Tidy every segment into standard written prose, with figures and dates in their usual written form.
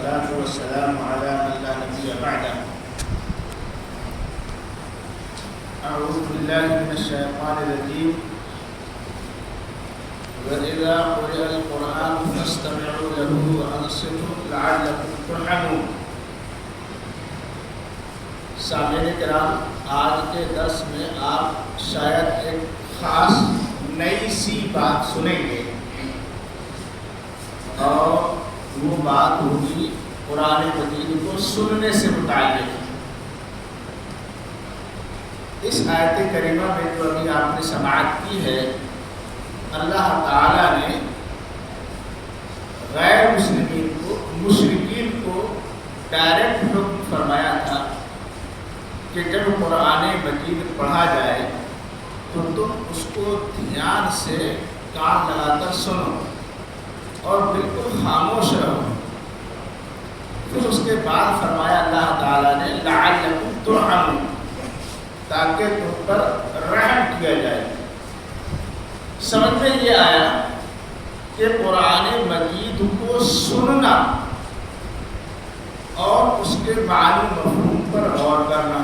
والصلاة والسلام على من لا نبي بعده. أعوذ بالله من الشيطان الرجيم. وإذا قرئ القرآن فاستمعوا له وأنصتوا لعلكم ترحمون. سامعین کرام، آج کے درس میں آپ شاید ایک خاص نئی سی بات سنیں گے اور وہ بات ہوگی قرآن مجید کو سننے سے متعلق. اس آیت کریمہ میں جو ابھی آپ نے سماعت کی ہے، اللہ تعالیٰ نے غیر مسلمین کو، مشرکین کو ڈائریکٹ حکم فرمایا تھا کہ جب قرآن مجید پڑھا جائے تو تم اس کو دھیان سے کان لگا کر سنو اور بالکل خاموش رہو. پھر اس کے بعد فرمایا اللہ تعالیٰ نے لعلکم ترحمون، تاکہ تم پر رحم کیا جائے. سمجھ میں یہ آیا کہ قرآن مجید کو سننا اور اس کے معنی مفہوم پر غور کرنا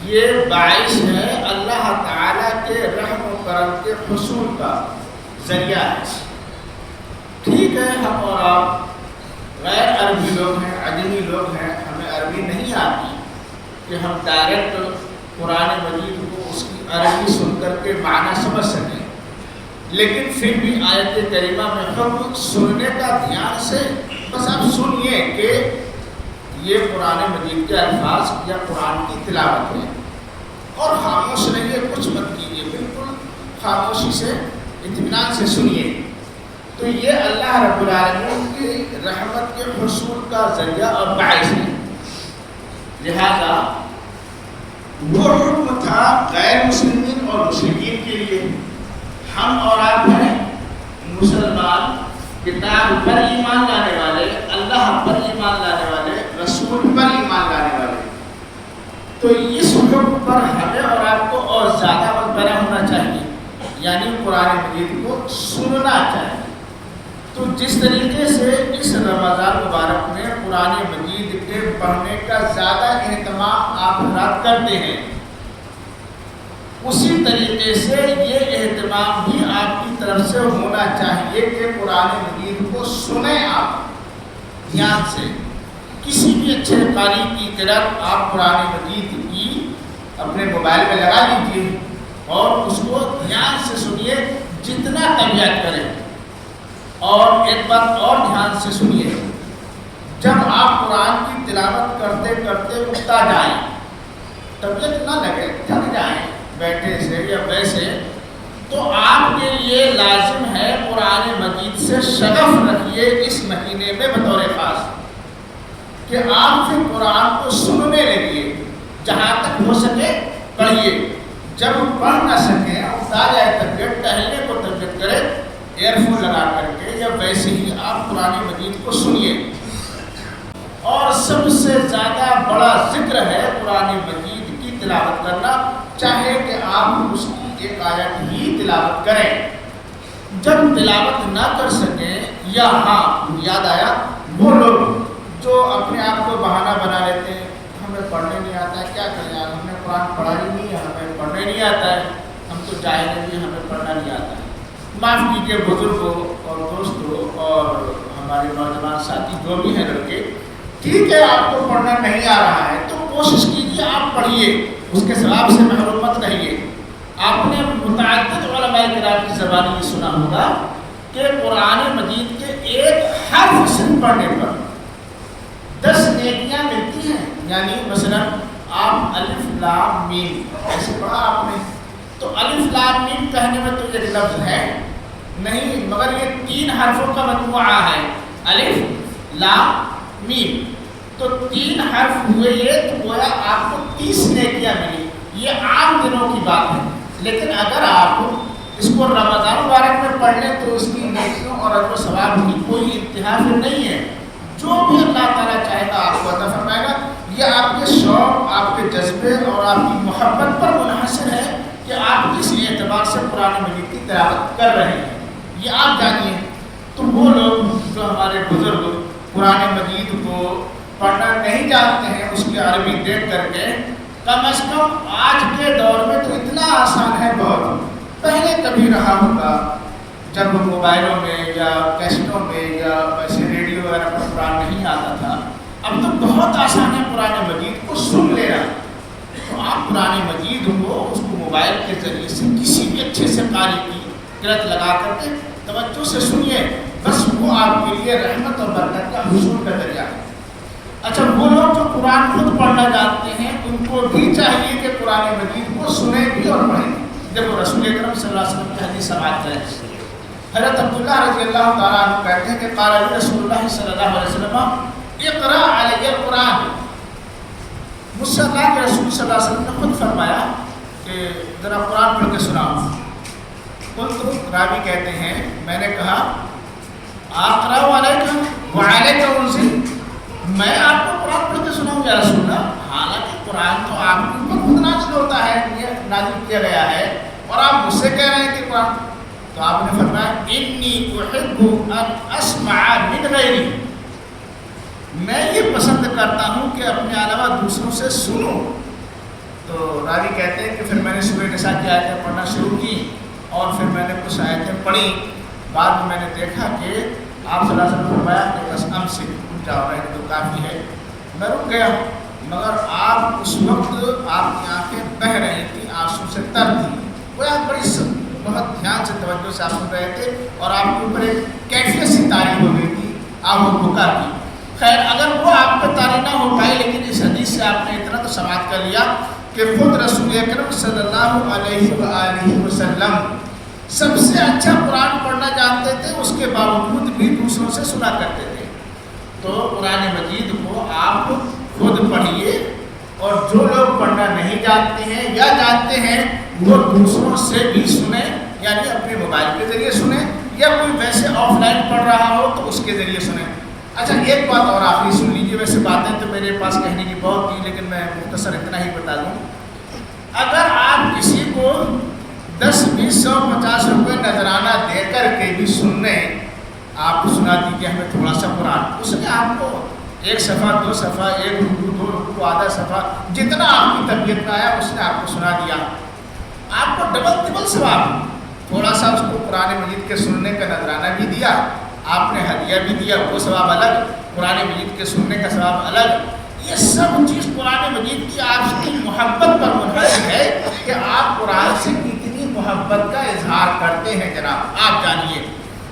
یہ باعث ہے اللہ تعالیٰ کے رحم و کرم کے حصول کا ذریعہ ہے. ٹھیک ہے، ہم اور آپ غیر عربی لوگ ہیں، عجمی لوگ ہیں، ہمیں عربی نہیں آتی کہ ہم ڈائریکٹ قرآن مجید کو اس کی عربی سن کر کے معنی سمجھ سکیں، لیکن پھر بھی آیت کریمہ میں حکم سننے کا دھیان سے. بس آپ سنیے کہ یہ قرآن مجید کے الفاظ یا قرآن کی تلاوت ہے اور خاموش رہیے، کچھ مت کیجیے، بالکل خاموشی سے اطمینان سے سنیے. تو یہ اللہ رب العالمین کی رحمت کے حصول کا ذریعہ اور باعث ہے. لہذا وہ حکم تھا غیر مسلمین اور مشرکین کے لیے. ہم اور آپ ہیں مسلمان، کتاب پر ایمان لانے والے، اللہ پر ایمان لانے والے، رسول پر ایمان لانے والے. تو اس حکم پر ہمیں اور آپ کو اور زیادہ متبرہ ہونا چاہیے، یعنی قرآن مجید کو سننا چاہیے. تو جس طریقے سے اس رمضان مبارک میں قرآن مجید کے پڑھنے کا زیادہ اہتمام آپ حضرات کرتے ہیں، اسی طریقے سے یہ اہتمام بھی آپ کی طرف سے ہونا چاہیے کہ قرآن مجید کو سنیں آپ دھیان سے. کسی بھی اچھے قاری کی قرأت آپ قرآن مجید کی اپنے موبائل میں لگا لیجیے اور اس کو دھیان سے سنیے جتنا طبیعت کرے. اور ایک بات اور دھیان سے سنیے، جب آپ قرآن کی تلاوت کرتے کرتے اٹھتا جائیں، طبیعت نہ لگے، تھک جائیں بیٹھے سے یا ویسے، تو آپ کے لیے لازم ہے قرآن مجید سے شغف رکھیے اس مہینے میں بطور خاص کہ آپ پھر قرآن کو سننے لگیے. جہاں تک ہو سکے پڑھیے، جب پڑھ نہ سکیں اٹھا جائے طبیعت، ٹہلنے کو طبیعت کرے، ایئر فون لگا کر کے یا ویسے ہی آپ قرآن مجید کو سنیے. اور سب سے زیادہ بڑا ذکر ہے قرآن مجید کی تلاوت کرنا، چاہے کہ آپ اس کی ایک آیت ہی تلاوت کریں. جب تلاوت نہ کر سکیں یا یاد آیا وہ لوگ جو اپنے آپ کو بہانہ بنا لیتے ہیں، ہمیں پڑھنے نہیں آتا ہے، کیا کریں یار، ہم نے قرآن پڑھا ہی نہیں ہے، ہمیں پڑھنے نہیں آتا ہے، ہم تو جاہل ہیں بھی، ہمیں پڑھنا نہیں آتا ہے. معاف کیجیے بزرگوں اور دوستوں اور ہمارے نوجوان ساتھی جو بھی ہیں لڑکے، ٹھیک ہے آپ کو پڑھنا نہیں آ رہا ہے تو کوشش کیجیے آپ پڑھیے، اس کے ثواب سے محروم مت رہیے. آپ نے متعدد علماء کرام کی زبان یہ سنا ہوگا کہ قرآن مجید کے ایک حرف سے پڑھنے پر 10 نیکیاں ملتی ہیں. یعنی مثلا آپ الف لام میم ایسے پڑھا آپ نے، تو الف لام میم کہنے میں تو ایک لفظ ہے نہیں، مگر یہ 3 حرفوں کا مجموعہ ہے، الف لام میم. تو 3 حرف ہوئے یہ، تو گویا آپ کو 30 نیکیاں ملی. یہ عام دنوں کی بات ہے، لیکن اگر آپ اس کو رمضان مبارک میں پڑھ لیں تو اس کی نیکیوں اور اجر و ثواب کی کوئی انتہا پھر نہیں ہے. جو بھی اللہ تعالیٰ چاہے گا آپ کو عطا فرمائے گا. یہ آپ کے شوق، آپ کے جذبے اور آپ کی محبت پر منحصر ہے کہ آپ کس اعتبار سے قرآن مجید کی تلاوت کر رہے ہیں، یہ آپ جانیے. تو وہ لوگ جو جو ہمارے بزرگ قرآن مجید کو پڑھنا نہیں جانتے ہیں اس کی عربی دیکھ کر کے، کم از کم آج کے دور میں تو اتنا آسان ہے بہت، پہلے کبھی رہا ہوگا جب موبائلوں میں یا کیسٹوں میں یا ویسے ریڈیو وغیرہ پر قرآن نہیں آتا تھا، اب تو بہت آسان ہے قرآن مجید کو سن لینا۔ تو آپ قرآن مجید کو اس کو موبائل کے ذریعے سے کسی بھی اچھے سے قاری کی قرت لگا کر کے توجہ سے سنیے، بس وہ آپ کے لیے رحمت اور برکت کا حصول کا ذریعہ ہے۔ اچھا، وہ لوگ جو قرآن خود پڑھنا جانتے ہیں ان کو بھی چاہیے کہ قرآن مجید کو سنیں بھی اور پڑھیں۔ دیکھو رسول اکرم صلی اللہ علیہ وسلم کی حدیث سماعت ہے، حضرت عبداللہ رضی اللہ تعالیٰ عنہ کہتے ہیں کہ قال رسول اللہ صلی اللہ علیہ وسلم اقرا علی القرآن، مجھ سے اللہ کے رسول صلی اللہ علیہ وسلم نے خود فرمایا کہ ذرا قرآن پڑھ کے سناؤ۔ قلت، راوی کہتے ہیں میں نے کہا اقرا علیک وعلیک انزل، میں آپ کو قرآن پڑھ کے سناؤں یا رسول اللہ؟ حالانکہ قرآن تو آپ کے اوپر خود نازل ہوتا ہے، یہ نازل کیا گیا ہے، اور آپ مجھ سے کہہ رہے ہیں کہ قرآن۔ تو آپ نے فرمایا انی احب ان اسمع من غیری، میں یہ پسند کرتا ہوں کہ اپنے علاوہ دوسروں سے سنوں۔ تو راوی کہتے ہیں کہ پھر میں نے سورہ نساء کی آیتیں پڑھنا شروع کی اور پھر میں نے کچھ آیتیں پڑھی، بعد میں نے دیکھا کہ آپ صلی اللہ علیہ وسلم نے فرمایا کہ بس ام سے رک جاؤ، رہنے تو کافی ہے، میں رک گیا ہوں۔ مگر آپ اس وقت آپ کی آنکھیں بہہ رہی تھیں، آنسو سے تر تھی، وہ آپ بہت دھیان سے توجہ سے آپ سن رہے تھے اور آپ کے اوپر ایک کیفیت سی طاری ہو گئی تھی، آپ وہ بکا کی۔ خیر، اگر وہ آپ پہ طاری نہ ہو پائی، لیکن اس حدیث سے آپ نے اتنا تو سماعت کر لیا کہ خود رسول اکرم صلی اللہ علیہ وآلہ وسلم سب سے اچھا قرآن پڑھنا جانتے تھے، اس کے باوجود بھی دوسروں سے سنا کرتے تھے۔ تو قرآن مجید کو آپ خود پڑھیے، اور جو لوگ پڑھنا نہیں جانتے ہیں یا جانتے ہیں وہ دوسروں سے بھی سنیں، یعنی اپنے موبائل کے ذریعے سنیں یا کوئی ویسے آف لائن پڑھ رہا ہو تو اس کے ذریعے سنیں۔ اچھا، ایک بات اور آخری سن لیجیے، ویسے باتیں تو میرے پاس کہنے کی بہت تھی لیکن میں مختصر اتنا ہی بتا دوں۔ اگر آپ کسی کو 10 20 100 50 روپے نذرانہ دے کر کے بھی سننے، آپ کو سنا دیجیے ہمیں تھوڑا سا قرآن، اس نے آپ کو 1 صفحہ 2 صفحہ 1 رکوع 2 رکوع آدھا صفحہ جتنا آپ کی طبیعت کا آیا اس نے آپ کو سنا دیا، آپ کو ڈبل ثواب۔ تھوڑا سا اس کو قرآن مجید کے سننے کا نذرانہ بھی دیا، آپ نے ہدیہ بھی دیا، وہ ثواب الگ، قرآن مجید کے سننے کا ثواب الگ۔ یہ سب چیز قرآن مجید کی آپ کی محبت پر منحصر ہے کہ آپ قرآن سے کتنی محبت کا اظہار کرتے ہیں۔ جناب آپ جانیے،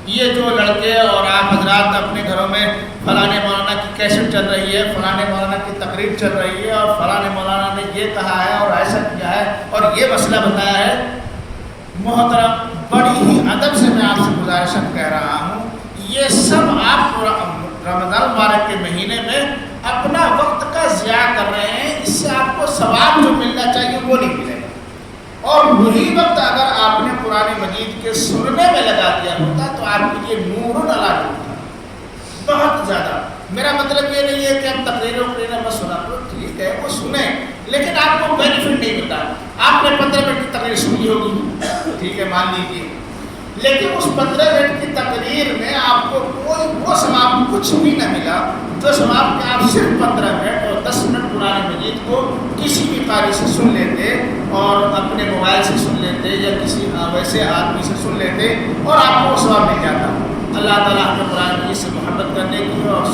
یہ جو لڑکے اور آپ حضرات اپنے گھروں میں فلانے مولانا کی کیسٹ چل رہی ہے، فلانے مولانا کی تقریر چل رہی ہے اور فلانے مولانا نے یہ کہا ہے اور ایسا کیا ہے اور یہ مسئلہ بتایا ہے، محترم بڑی ہی ادب سے میں آپ سے گزارشاً کہہ رہا ہوں، یہ سب آپ رمضان مبارک کے مہینے میں اپنا وقت کا ضیاع کر رہے ہیں، اس سے آپ کو ثواب جو ملنا چاہیے وہ نہیں ملے گا۔ اور وہی وقت اگر آپ نے قرآن مجید کے سننے میں لگا دیا ہوتا تو آپ کے لیے نور علی نور تھا، بہت زیادہ۔ میرا مطلب یہ نہیں ہے کہ ہم تقریروں میں سنا تو ٹھیک ہے وہ سنیں، لیکن آپ کو بینیفٹ نہیں ملتا۔ آپ نے 15 منٹ کی تقریر سنی ہوگی، ٹھیک ہے مان لیجیے، لیکن اس 15 منٹ کی تقریر میں آپ کو کوئی وہ ثواب کچھ بھی نہ ملا جو ثواب کہ آپ صرف 15 منٹ اور 10 منٹ قرآن مجید کو کسی بھی قاری سے سن لیتے اور اپنے موبائل سے سن لیتے یا کسی ویسے آدمی سے سن لیتے اور آپ کو وہ ثواب مل جاتا۔ اللہ تعالیٰ ہمیں قرآن مجید سے محبت کرنے کی اور